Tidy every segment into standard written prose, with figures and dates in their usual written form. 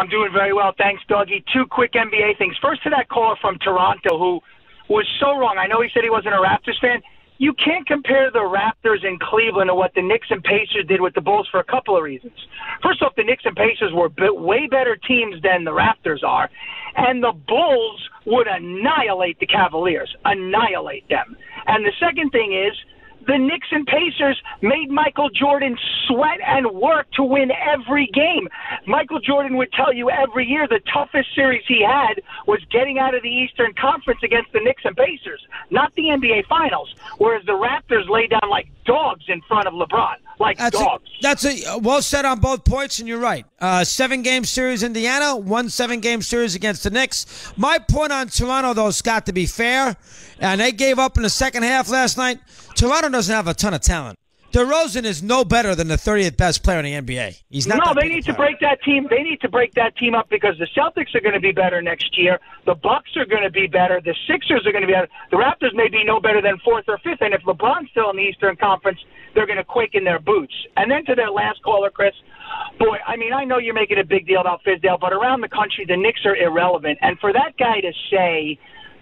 I'm doing very well. Thanks, Dougie. Two quick NBA things. First, to that caller from Toronto who was so wrong. I know he said he wasn't a Raptors fan. You can't compare the Raptors in Cleveland to what the Knicks and Pacers did with the Bulls for a couple of reasons. First off, the Knicks and Pacers were way better teams than the Raptors are, and the Bulls would annihilate the Cavaliers, annihilate them. And the second thing is, the Knicks and Pacers made Michael Jordan sweat and work to win every game. Michael Jordan would tell you every year the toughest series he had was getting out of the Eastern Conference against the Knicks and Pacers, not the NBA Finals, whereas the Raptors lay down like dogs in front of LeBron, like dogs. That's well said on both points, and you're right. 7-game series Indiana, 1 7-game series against the Knicks. My point on Toronto, though, Scott, to be fair, and they gave up in the second half last night, Toronto doesn't have a ton of talent. DeRozan is no better than the 30th best player in the NBA. He's not. No, they need to break that team. They need to break that team up because the Celtics are going to be better next year. The Bucks are going to be better. The Sixers are going to be better. The Raptors may be no better than 4th or 5th. And if LeBron's still in the Eastern Conference, they're going to quake in their boots. And then to their last caller, Chris, boy, I mean, I know you're making a big deal about Fizdale, but around the country, the Knicks are irrelevant. And for that guy to say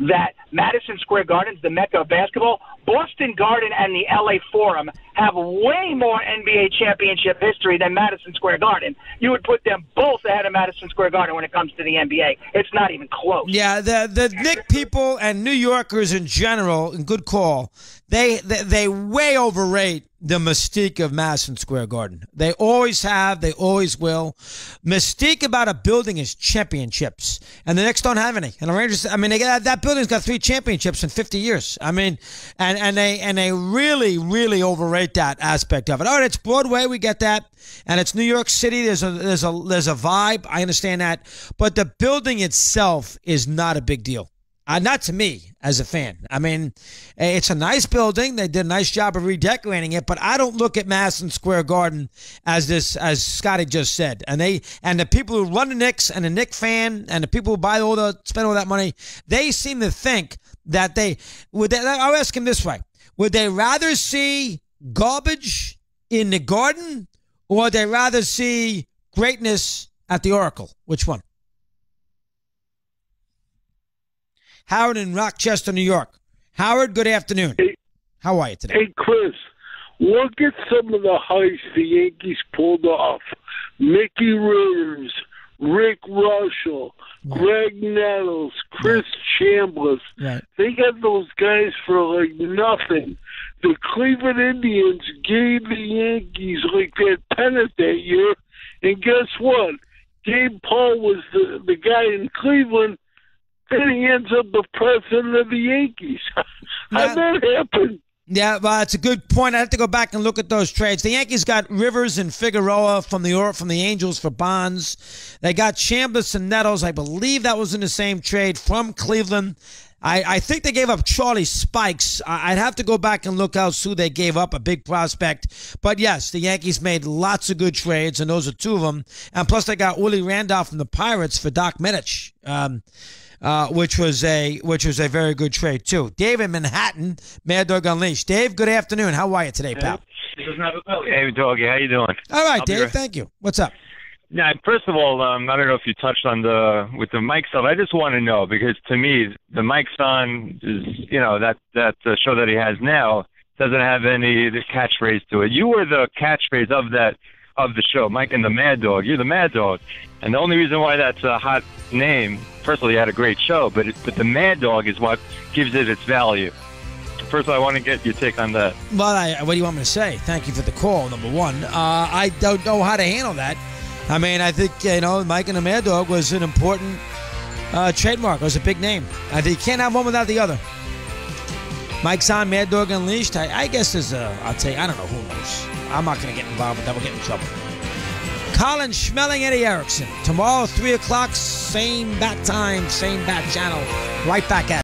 that Madison Square Garden's the mecca of basketball, Boston Garden and the LA Forum have way more NBA championship history than Madison Square Garden. You would put them both ahead of Madison Square Garden when it comes to the NBA. It's not even close. Yeah, the Knick people and New Yorkers in general, and good call, they way overrate the mystique of Madison Square Garden. They always have. They always will. Mystique about a building is championships, and the Knicks don't have any. And the Rangers, I mean, that building's got 3 championships in 50 years. I mean, and they really, really overrate that aspect of it. All right, it's Broadway. We get that, and it's New York City. There's a vibe. I understand that, but the building itself is not a big deal. Not to me as a fan. I mean, it's a nice building. They did a nice job of redecorating it, but I don't look at Madison Square Garden as this, as Scotty just said. And the people who run the Knicks and the Knick fan and the people who spend all that money, they seem to think that I'll ask him this way. Would they rather see garbage in the Garden, or would they rather see greatness at the Oracle? Which one? Howard in Rochester, New York. Howard, good afternoon. Hey, how are you today? Hey, Chris, look at some of the heists the Yankees pulled off. Mickey Rivers, Rick Russell, Greg Nettles, Chris Chambliss. Right. They got those guys for like nothing. The Cleveland Indians gave the Yankees like that pennant that year, and guess what? Gabe Paul was the guy in Cleveland. And he ends up the president of the Yankees. How'd that happen? Yeah, well, it's a good point. I have to go back and look at those trades. The Yankees got Rivers and Figueroa from the Angels for Bonds. They got Chambliss and Nettles. I believe that was in the same trade from Cleveland. I think they gave up Charlie Spikes. I'd have to go back and look else who they gave up, a big prospect. But yes, the Yankees made lots of good trades, and those are 2 of them. And plus, they got Willie Randolph from the Pirates for Doc Medich. Which was a very good trade too. Dave in Manhattan, Mad Dog Unleashed. Dave, good afternoon. How are you today, pal? Hey, Doggy, how you doing? All right, Dave. Thank you. What's up? Yeah, first of all, I don't know if you touched on with the Mike stuff. I just want to know, because to me, the Mike Son is, that show that he has now doesn't have any catchphrase to it. You were the catchphrase of the show, Mike and the Mad Dog. You're the Mad Dog, and the only reason why that's a hot name, first of all, you had a great show, but the Mad Dog is what gives it its value. First of all, I want to get your take on that. Well, what do you want me to say? Thank you for the call, number one. I don't know how to handle that. I mean, I think, Mike and the Mad Dog was an important trademark. It was a big name. I think you can't have one without the other. Mike's on Mad Dog Unleashed. I guess there's I'll tell you, I don't know, who knows. I'm not going to get involved with that. We'll get in trouble. Colin Schmeling, Eddie Erickson. Tomorrow, 3 o'clock, same bat time, same bat channel. Right back at